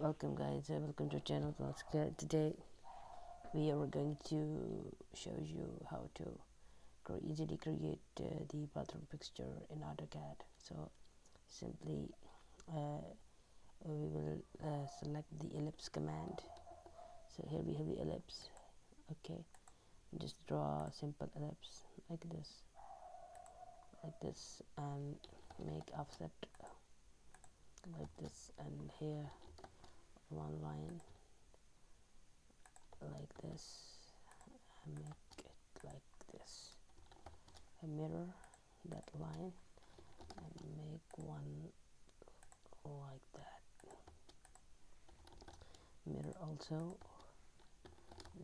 Welcome guys, welcome to channel AutoCAD. Today we are going to show you how to easily create the bathroom fixture in AutoCAD. So simply we will select the ellipse command. So here we have the ellipse. Okay, just draw a simple ellipse like this, and make offset like this, and here one line like this, and make it like this, and mirror that line and make one like that, mirror also,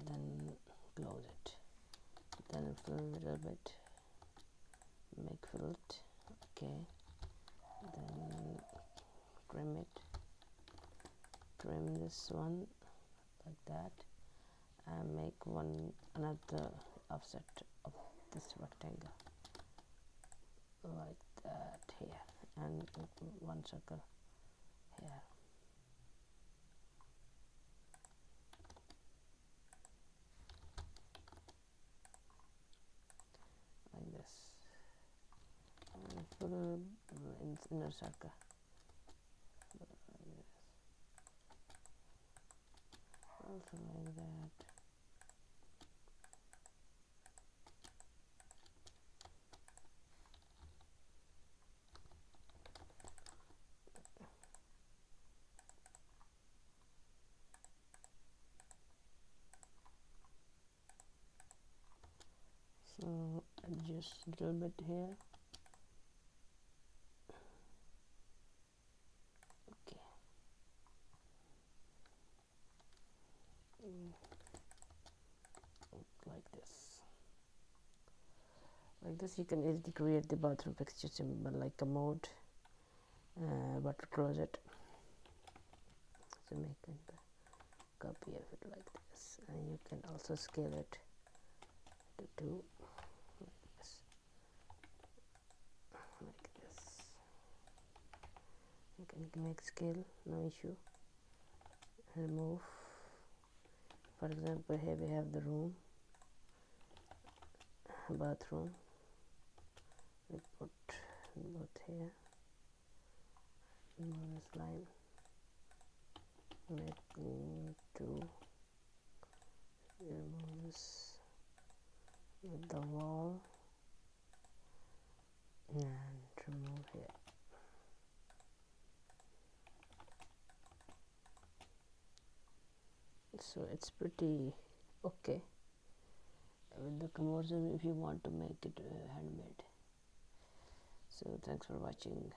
then close it, then fill a little bit, make fillet. Okay, then trim this one like that, and make another offset of this rectangle like that here, and one circle here. Like this, and full inner circle like this, also like that. So adjust a little bit here. Okay. Like this you can easily create the bathroom fixture symbol like commode, water closet. So make a copy of it like this, and you can also scale it to 2 like this. You can make scale, no issue. Remove. For example, here we have the bathroom. We put both here. Remove this line. Make 2. Remove this with the wall, and remove here. So it's pretty okay with the conversion if you want to make it handmade. So thanks for watching.